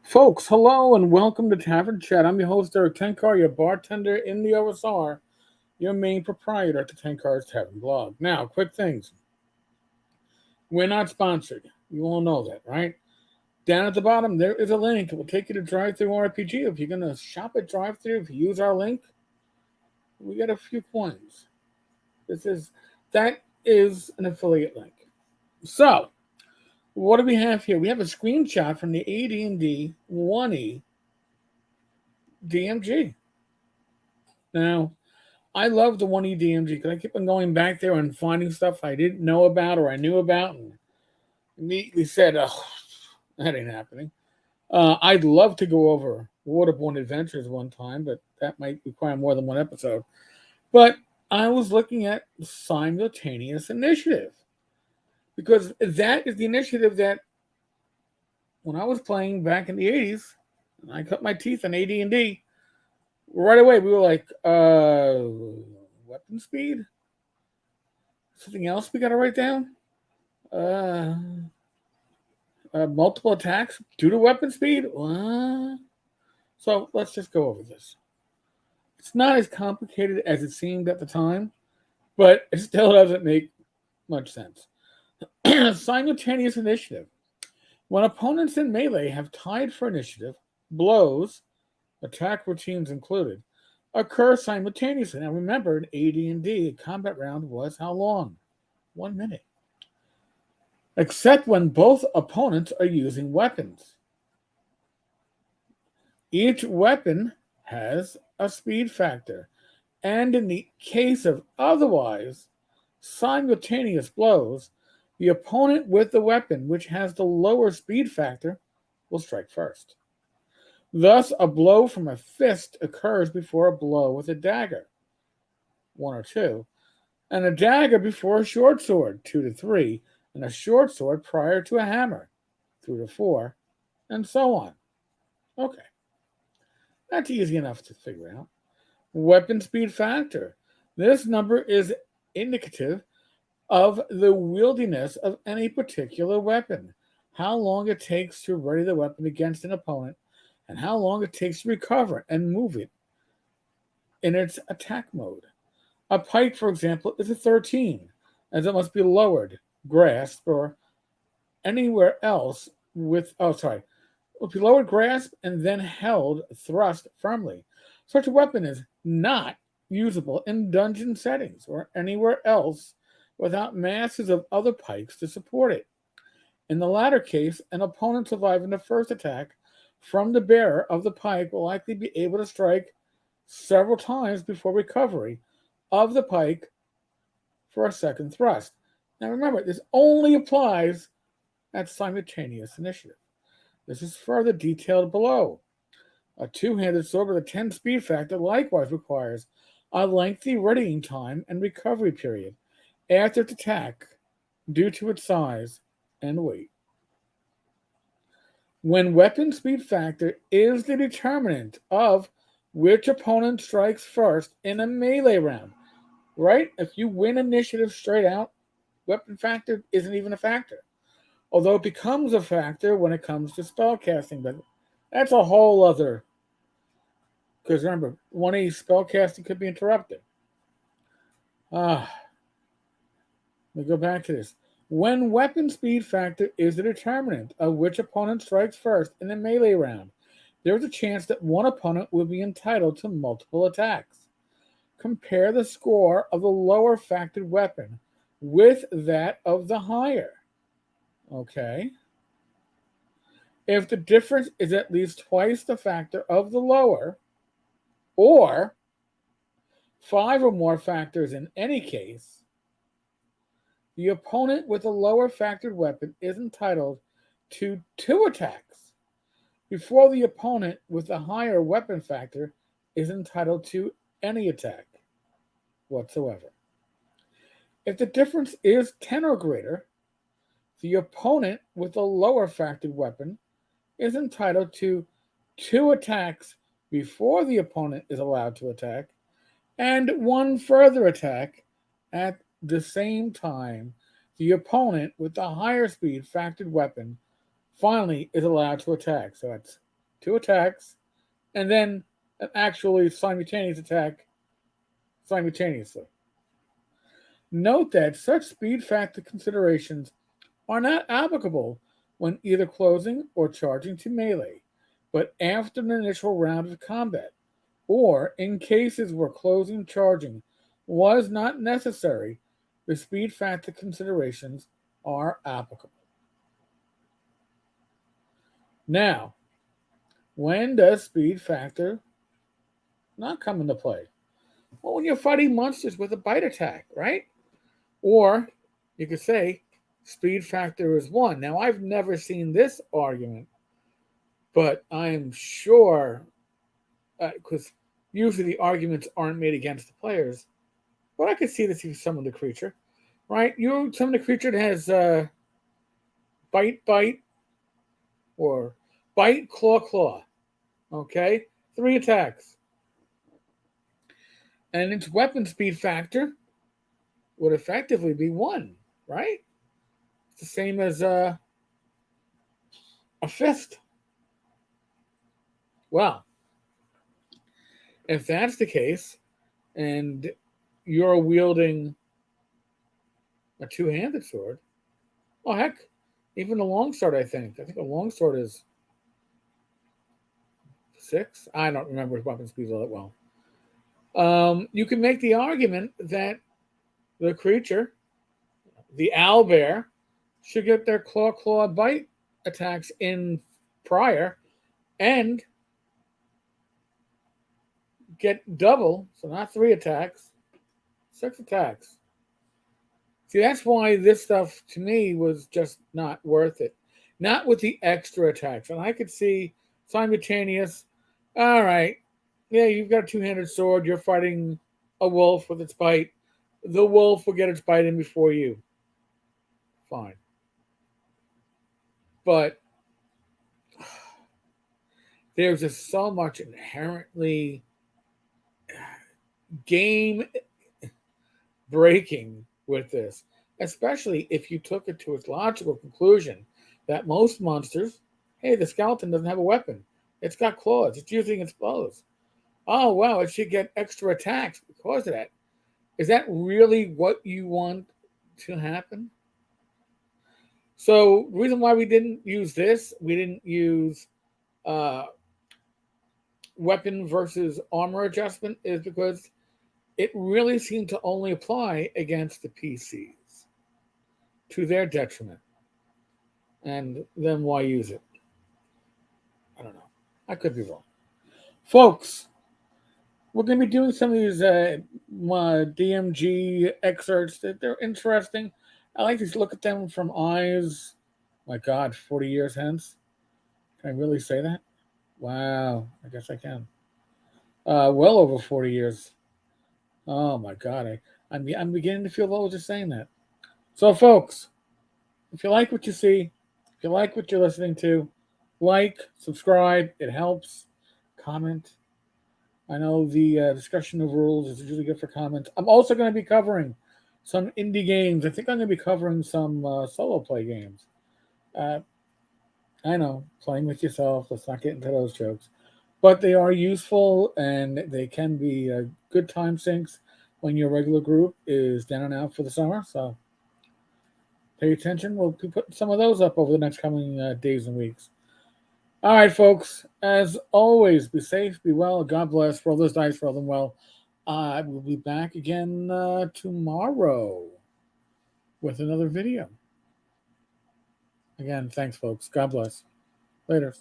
Folks, hello and welcome to Tavern Chat. I'm your host, Eric Tenkar, your bartender in the OSR, your main proprietor at the Tenkar's Tavern blog. Now, quick things. We're not sponsored. You all know that, right? Down at the bottom, there is a link. It will take you to Drive Thru RPG. If you're going to shop at Drive Thru, if you use our link, we get a few coins. That is an affiliate link. So, what do we have here? We have a screenshot from the AD&D 1E DMG. Now, I love the 1E DMG because I keep on going back there and finding stuff I didn't know about or I knew about and immediately said, oh, that ain't happening. I'd love to go over Waterborne Adventures one time, but that might require more than one episode. But I was looking at Simultaneous Initiative because that is the initiative that when I was playing back in the 80s, and I cut my teeth in AD&D, right away we were like, weapon speed? Something else we got to write down? Multiple attacks due to weapon speed? So let's just go over this. It's not as complicated as it seemed at the time, but it still doesn't make much sense. Simultaneous initiative. When opponents in melee have tied for initiative, blows, attack routines included, occur simultaneously. Now remember, in AD&D, a combat round was how long? 1 minute. Except when both opponents are using weapons. Each weapon has a speed factor, and in the case of otherwise simultaneous blows, the opponent with the weapon which has the lower speed factor will strike first. Thus, a blow from a fist occurs before a blow with a dagger, 1 or 2, and a dagger before a short sword, 2 to 3, and a short sword prior to a hammer, 3 to 4, and so on. Okay, that's easy enough to figure out. Weapon speed factor. This number is indicative of the wieldiness of any particular weapon, how long it takes to ready the weapon against an opponent, and how long it takes to recover and move it in its attack mode. A pike, for example, is a 13, as it must be lowered, grasped, or anywhere else with, it will be lowered, grasped, and then held, thrust firmly. Such a weapon is not usable in dungeon settings or anywhere else without masses of other pikes to support it. In the latter case, an opponent surviving the first attack from the bearer of the pike will likely be able to strike several times before recovery of the pike for a second thrust. Now remember, this only applies at simultaneous initiative. This is further detailed below. A two-handed sword with a 10 speed factor likewise requires a lengthy readying time and recovery period after its attack due to its size and weight. When weapon speed factor is the determinant of which opponent strikes first in a melee round, right? If you win initiative straight out, weapon factor isn't even a factor. Although it becomes a factor when it comes to spellcasting, but that's a whole other. Because remember, 1A spellcasting could be interrupted. Let me go back to this. When weapon speed factor is the determinant of which opponent strikes first in a melee round, there is a chance that one opponent will be entitled to multiple attacks. Compare the score of the lower factored weapon with that of the higher. Okay. If the difference is at least twice the factor of the lower, or 5 or more factors in any case, the opponent with a lower factored weapon is entitled to 2 attacks before the opponent with a higher weapon factor is entitled to any attack whatsoever. If the difference is 10 or greater, the opponent with a lower factored weapon is entitled to 2 attacks before the opponent is allowed to attack, and 1 further attack at the same time the opponent with the higher speed factored weapon finally is allowed to attack. So that's 2 attacks, and then an actually simultaneous attack simultaneously. Note that such speed factor considerations are not applicable when either closing or charging to melee, but after an initial round of combat, or in cases where closing charging was not necessary, the speed factor considerations are applicable. Now, when does speed factor not come into play? Well, when you're fighting monsters with a bite attack, right? Or you could say speed factor is 1. Now, I've never seen this argument, but I am sure, because usually the arguments aren't made against the players, but I could see this if you summon the creature, right? You summon the creature that has bite, or bite, claw, okay? 3 attacks. And its weapon speed factor would effectively be 1, right? It's the same as a fist. Well, if that's the case, and you're wielding a 2-handed sword, oh heck, even a longsword, I think a longsword is 6. I don't remember weapon speeds all that well. You can make the argument that the creature, the owlbear, should get their claw, bite attacks in prior and get double, so not 3 attacks, 6 attacks. See, that's why this stuff to me was just not worth it. Not with the extra attacks. And I could see simultaneous. All right, yeah, you've got a 2-handed sword. You're fighting a wolf with its bite. The wolf will get its bite in before you. Fine. But there's just so much inherently game breaking with this, especially if you took it to its logical conclusion that most monsters, hey, the skeleton doesn't have a weapon. It's got claws. It's using its blows. Oh, well, it should get extra attacks because of that. Is that really what you want to happen? So, the reason why we didn't use this, we didn't use uh, weapon versus armor adjustment, is because it really seemed to only apply against the PCs to their detriment. And then why use it? I don't know. I could be wrong. Folks, we're going to be doing some of these DMG excerpts that they're interesting. I like to look at them from eyes, my God, 40 years hence. Can I really say that? Wow, I guess I can. Well over 40 years. Oh my God, I'm beginning to feel old just saying that. So, folks, if you like what you see, if you like what you're listening to, like, subscribe. It helps. Comment. I know the discussion of rules is usually good for comments. I'm also going to be covering some indie games. I think I'm going to be covering some solo play games. I know, playing with yourself. Let's not get into those jokes. But they are useful and they can be good time sinks when your regular group is down and out for the summer. So pay attention. We'll be putting some of those up over the next coming days and weeks. All right, folks. As always, be safe, be well. God bless. Roll those dice, roll them well. I will be back again tomorrow with another video. Again, thanks, folks. God bless. Later.